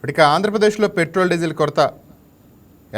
ఇక ఆంధ్రప్రదేశ్లో petrol diesel కొరత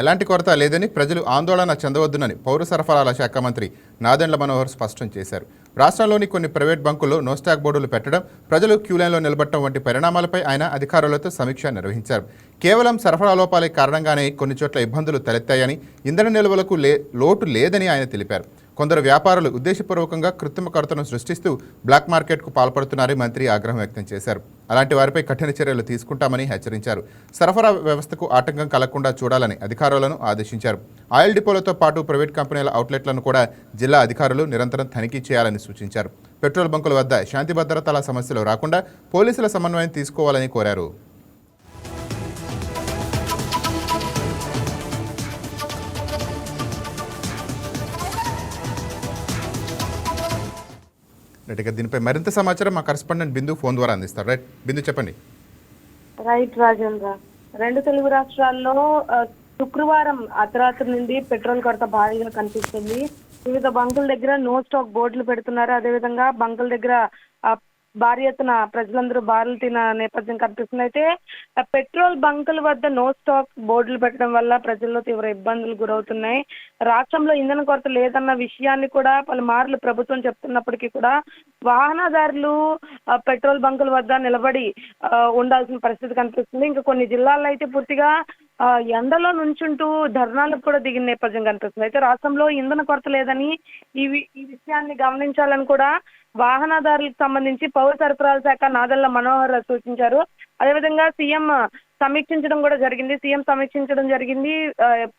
ఎలాంటి కొరత లేదని ప్రజలు ఆందోళన చెందవద్దునని పౌర సరఫరాల శాఖ మంత్రి నాదెండ్ల మనోహర్ స్పష్టం చేశారు. రాష్ట్రంలోని కొన్ని ప్రైవేట్ బంకుల్లో నోస్టాక్ బోర్డులు పెట్టడం, ప్రజలు క్యూలైన్లో నిలబడటం వంటి పరిణామాలపై ఆయన అధికారులతో సమీక్ష నిర్వహించారు. కేవలం సరఫరా లోపాల కారణంగానే కొన్ని చోట్ల ఇబ్బందులు తలెత్తాయని, ఇంధన నిల్వలకు లోటు లేదని ఆయన తెలిపారు. కొందరు వ్యాపారులు ఉద్దేశపూర్వకంగా కృత్రిమ కొరతను సృష్టిస్తూ బ్లాక్ మార్కెట్కు పాల్పడుతున్నారని మంత్రి ఆగ్రహం వ్యక్తం చేశారు. అలాంటి వారిపై కఠిన చర్యలు తీసుకుంటామని హెచ్చరించారు. సరఫరా వ్యవస్థకు ఆటంకం కలగకుండా చూడాలని అధికారులను ఆదేశించారు. ఆయిల్ డిపోలతో పాటు ప్రైవేట్ కంపెనీల అవుట్లెట్లను కూడా జిల్లా అధికారులు నిరంతరం తనిఖీ చేయాలని సూచించారు. పెట్రోల్ బంకుల వద్ద శాంతి భద్రతల సమస్యలు రాకుండా పోలీసుల సమన్వయం తీసుకోవాలని కోరారు. దీనిపై మరింత సమాచారం మా కరెస్పాండెంట్ బిందు ఫోన్ ద్వారా అందిస్తారు. రైట్ బిందు, చెప్పండి. రైట్ రాజేంద్ర, రెండు తెలుగు రాష్ట్రాల్లో శుక్రవారం అర్ధరాత్రి నుండి పెట్రోల్ కొరత భారీగా కనిపిస్తుంది. వివిధ బంకుల దగ్గర నో స్టాక్ బోర్డులు పెడుతున్నారు. అదేవిధంగా బంకుల దగ్గర భారీ ఎత్తున ప్రజలందరూ బారులు తిన నేపథ్యం కనిపిస్తుంది. అయితే పెట్రోల్ బంకుల వద్ద నో స్టాక్ బోర్డులు పెట్టడం వల్ల ప్రజల్లో తీవ్ర ఇబ్బందులు గురవుతున్నాయి. రాష్ట్రంలో ఇంధన కొరత లేదన్న విషయాన్ని కూడా పలుమార్లు ప్రభుత్వం చెప్తున్నప్పటికీ కూడా వాహనదారులు పెట్రోల్ బంకుల వద్ద నిలబడి ఉండాల్సిన పరిస్థితి కనిపిస్తుంది. ఇంకా కొన్ని జిల్లాల్లో అయితే పూర్తిగా ఎండలో నుంచుంటూ ధర్నాలకు కూడా దిగిన నేపథ్యం కనిపిస్తుంది. అయితే రాష్ట్రంలో ఇంధన కొరత లేదని ఈ విషయాన్ని గమనించాలని కూడా వాహనదారులకు సంబంధించి పౌర సరఫరాల శాఖ నాదెండ్ల మనోహర్ సూచించారు. అదేవిధంగా సీఎం సమీక్షించడం జరిగింది.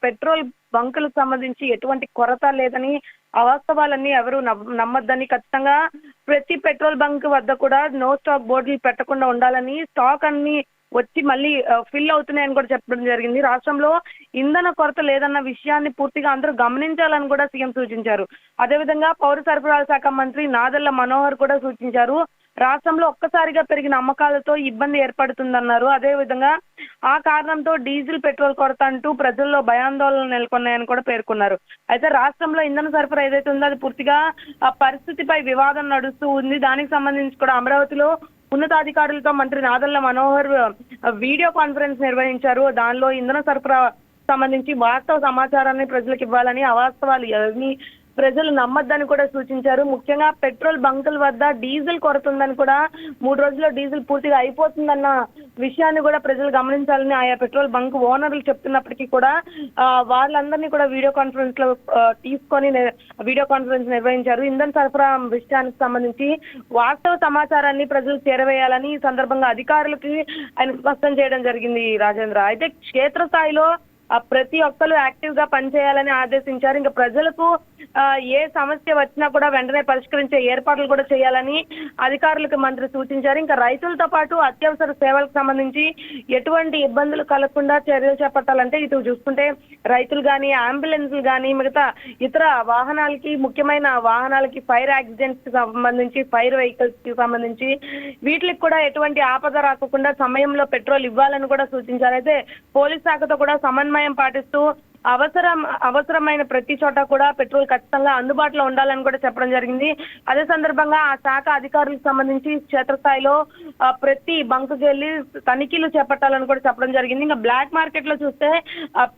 పెట్రోల్ బంకులకు సంబంధించి ఎటువంటి కొరత లేదని, అవాస్తవాలన్నీ ఎవరు నమ్మొద్దని, ఖచ్చితంగా ప్రతి పెట్రోల్ బంక్ వద్ద కూడా నో స్టాక్ బోర్డులు పెట్టకుండా ఉండాలని, స్టాక్ అన్ని వచ్చి మళ్ళీ ఫిల్ అవుతున్నాయని కూడా చెప్పడం జరిగింది. రాష్ట్రంలో ఇంధన కొరత లేదన్న విషయాన్ని పూర్తిగా అందరూ గమనించాలని కూడా సీఎం సూచించారు. అదేవిధంగా పౌర సరఫరాల శాఖ మంత్రి నాదెండ్ల మనోహర్ కూడా సూచించారు. రాష్ట్రంలో ఒక్కసారిగా పెరిగిన అమ్మకాలతో ఇబ్బంది ఏర్పడుతుందన్నారు. అదేవిధంగా ఆ కారణంతో డీజిల్ పెట్రోల్ కొరత అంటూ ప్రజల్లో భయాందోళనలు నెలకొన్నాయని కూడా పేర్కొన్నారు. అయితే రాష్ట్రంలో ఇంధన సరఫరా ఏదైతే ఉందో అది పూర్తిగా ఆ పరిస్థితిపై వివాదం నడుస్తూ ఉంది. దానికి సంబంధించి కూడా అమరావతిలో ఉన్నతాధికారులతో మంత్రి నాదెండ్ల మనోహర్ వీడియో కాన్ఫరెన్స్ నిర్వహించారు. దానిలో ఇంధన సరఫరా సంబంధించి వాస్తవ సమాచారాన్ని ప్రజలకు ఇవ్వాలని, అవాస్తవాలు ఎవరిని ప్రజలు నమ్మొద్దని కూడా సూచించారు. ముఖ్యంగా పెట్రోల్ బంకుల వద్ద డీజిల్ కొరత ఉందని కూడా, 3 రోజుల్లో డీజిల్ పూర్తిగా అయిపోతుందన్న విషయాన్ని కూడా ప్రజలు గమనించాలని ఆయా పెట్రోల్ బంక్ ఓనర్లు చెప్తున్నప్పటికీ కూడా వాళ్ళందరినీ కూడా వీడియో కాన్ఫరెన్స్ లో తీసుకొని వీడియో కాన్ఫరెన్స్ నిర్వహించారు. ఇంధన సరఫరా విషయానికి సంబంధించి వాస్తవ సమాచారాన్ని ప్రజలు చేరవేయాలని ఈ సందర్భంగా అధికారులకి ఆయన స్పష్టం చేయడం జరిగింది రాజేంద్ర. అయితే క్షేత్రస్థాయిలో ప్రతి ఒక్కరు యాక్టివ్ గా పనిచేయాలని ఆదేశించారు. ఇంకా ప్రజలకు ఏ సమస్య వచ్చినా కూడా వెంటనే పరిష్కరించే ఏర్పాట్లు కూడా చేయాలని అధికారులకు మంత్రి సూచించారు. ఇంకా రైతులతో పాటు అత్యవసర సేవలకు సంబంధించి ఎటువంటి ఇబ్బందులు కలగకుండా చర్యలు చేపట్టాలంటే ఇటు చూసుకుంటే రైతులు కానీ, అంబులెన్స్లు కానీ, మిగతా ఇతర వాహనాలకి, ముఖ్యమైన వాహనాలకి, ఫైర్ యాక్సిడెంట్స్ కి సంబంధించి, ఫైర్ వెహికల్స్ కి సంబంధించి వీటికి కూడా ఎటువంటి ఆపద రాకుండా సమయంలో పెట్రోల్ ఇవ్వాలని కూడా సూచించారు. అయితే పోలీస్ శాఖతో కూడా సమన్వయం పాటిస్తూ అవసరమైన ప్రతి చోట కూడా పెట్రోల్ ఖచ్చితంగా అందుబాటులో ఉండాలని కూడా చెప్పడం జరిగింది. అదే సందర్భంగా ఆ శాఖ అధికారులకు సంబంధించి క్షేత్రస్థాయిలో ప్రతి బంకుకి వెళ్ళి తనిఖీలు చేపట్టాలని కూడా చెప్పడం జరిగింది. ఇంకా బ్లాక్ మార్కెట్ లో చూస్తే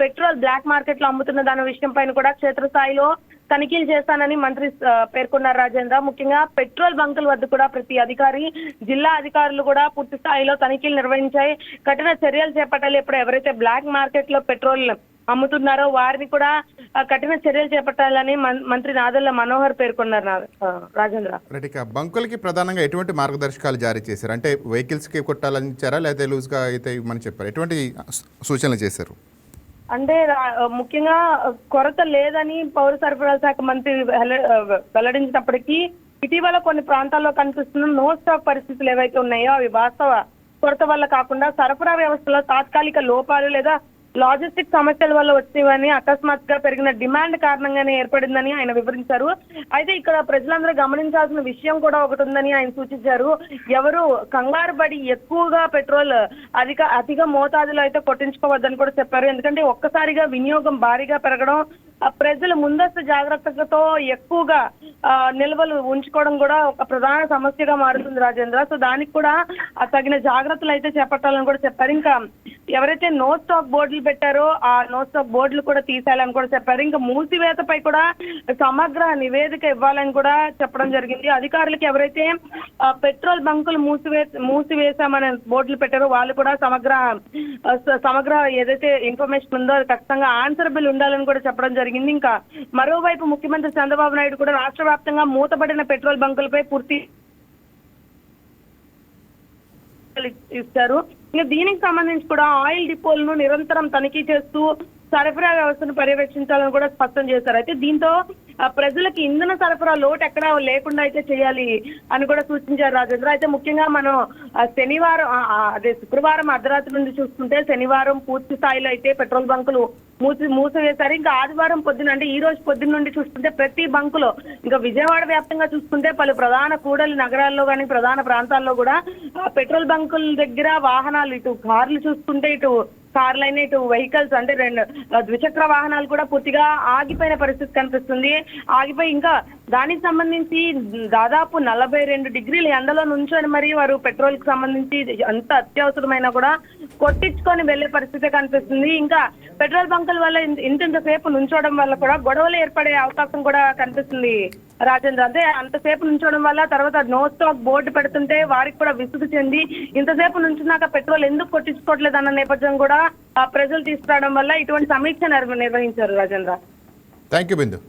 పెట్రోల్ బ్లాక్ మార్కెట్ లో అమ్ముతున్న దాని విషయం పైన కూడా క్షేత్రస్థాయిలో తనిఖీలు చేస్తానని మంత్రి పేర్కొన్నారు రాజేంద్ర. ముఖ్యంగా పెట్రోల్ బంకుల వద్ద కూడా ప్రతి అధికారి, జిల్లా అధికారులు కూడా పూర్తి స్థాయిలో తనిఖీలు నిర్వహించాయి. కఠిన చర్యలు చేపట్టాలి. ఇప్పుడు ఎవరైతే బ్లాక్ మార్కెట్ లో పెట్రోల్ అమ్ముతున్నారో వారిని కూడా కఠిన చర్యలు చేపట్టాలని మంత్రి నాదెండ్ల మనోహర్ పేర్కొన్నారు రాజేంద్ర. బంకులకి ప్రధానంగా ఎటువంటి మార్గదర్శకాలు జారీ చేశారు? అంటే వెహికల్స్ కి కొట్టాలని ఇచ్చారా, లేదా లూజ్ గా అయితే ఇవ్వమని చెప్పారు? ఎటువంటి సూచనలు చేశారు? అంటే ముఖ్యంగా కొరత లేదని పౌర సరఫరాల శాఖ మంత్రి వెల్లడించినప్పటికీ ఇటీవల కొన్ని ప్రాంతాల్లో కనిపిస్తున్న నో స్టాక్ పరిస్థితులు ఏవైతే ఉన్నాయో అవి వాస్తవ కొరత వల్ల కాకుండా సరఫరా వ్యవస్థలో తాత్కాలిక లోపాలు లేదా లాజిస్టిక్ సమస్యల వల్ల వచ్చేవని, అకస్మాత్తుగా పెరిగిన డిమాండ్ కారణంగానే ఏర్పడిందని ఆయన వివరించారు. అయితే ఇక్కడ ప్రజలందరూ గమనించాల్సిన విషయం కూడా ఒకటి ఉందని ఆయన సూచించారు. ఎవరు కంగారు పడి ఎక్కువగా పెట్రోల్ అధిక మోతాదులో అయితే కొట్టించుకోవద్దని కూడా చెప్పారు. ఎందుకంటే ఒక్కసారిగా వినియోగం భారీగా పెరగడం, ప్రజలు ముందస్తు జాగ్రత్తలతో ఎక్కువగా నిల్వలు ఉంచుకోవడం కూడా ఒక ప్రధాన సమస్యగా మారుతుంది రాజేంద్ర. సో దానికి కూడా తగిన జాగ్రత్తలు అయితే చేపట్టాలని కూడా చెప్పారు. ఇంకా ఎవరైతే నో స్టాక్ బోర్డులు పెట్టారో ఆ నో స్టాక్ బోర్డులు కూడా తీసేయాలని కూడా చెప్పారు. ఇంకా మూసివేతపై కూడా సమగ్ర నివేదిక ఇవ్వాలని కూడా చెప్పడం జరిగింది. అధికారులకు ఎవరైతే పెట్రోల్ బంకులు మూసివేశామనే బోర్డులు పెట్టారో వాళ్ళు కూడా సమగ్ర ఏదైతే ఇన్ఫర్మేషన్ ఉందో అది ఖచ్చితంగా ఆన్సరబుల్ ఉండాలని కూడా చెప్పడం జరిగింది. ఇంకా మరోవైపు ముఖ్యమంత్రి చంద్రబాబు నాయుడు కూడా రాష్ట్ర వ్యాప్తంగా మూతబడిన పెట్రోల్ బంకులపై పూర్తి ఇస్తారు. ఇంకా దీనికి సంబంధించి కూడా ఆయిల్ డిపోలను నిరంతరం తనిఖీ చేస్తూ సరఫరా వ్యవస్థను పర్యవేక్షించాలని కూడా స్పష్టం చేశారు. అయితే దీంతో ప్రజలకు ఇంధన సరఫరా లోటు ఎక్కడా లేకుండా అయితే చేయాలి అని కూడా సూచించారు రాజేంద్ర. అయితే ముఖ్యంగా మనం శనివారం శుక్రవారం అర్ధరాత్రి నుండి చూసుకుంటే శనివారం పూర్తి స్థాయిలో అయితే పెట్రోల్ బంకులు మూసివేశారు. ఇంకా ఆదివారం పొద్దున అంటే ఈ రోజు పొద్దున్న నుండి చూసుకుంటే ప్రతి బంకులో ఇంకా విజయవాడ వ్యాప్తంగా చూసుకుంటే పలు ప్రధాన కూడలి నగరాల్లో కానీ ప్రధాన ప్రాంతాల్లో కూడా పెట్రోల్ బంకుల దగ్గర వాహనాలు ఇటు కార్లు చూసుకుంటే ఇటు కార్లైన ఇటు వెహికల్స్ అంటే ద్విచక్ర వాహనాలు కూడా పూర్తిగా ఆగిపోయిన పరిస్థితి కనిపిస్తుంది. ఆగిపోయి ఇంకా దానికి సంబంధించి దాదాపు 42 డిగ్రీల ఎండలో నుంచొని మరి వారు పెట్రోల్ కి సంబంధించి ఎంత అత్యవసరమైనా కూడా కొట్టించుకొని వెళ్లే పరిస్థితి కనిపిస్తుంది. ఇంకా పెట్రోల్ బంకుల వల్ల ఇంతసేపు నుంచోవడం వల్ల కూడా గొడవలు ఏర్పడే అవకాశం కూడా కనిపిస్తుంది రాజేంద్ర. అంటే అంతసేపు నుంచోవడం వల్ల తర్వాత నో స్టాక్ బోర్డు పెడుతుంటే వారికి కూడా విసుగు చెంది ఇంతసేపు నుంచున్నాక పెట్రోల్ ఎందుకు కొట్టించుకోవట్లేదు అన్న నేపథ్యం కూడా ప్రజలు తీసుకురావడం వల్ల ఇటువంటి సమీక్ష నిర్వహించారు రాజేంద్ర. Thank you Bindu.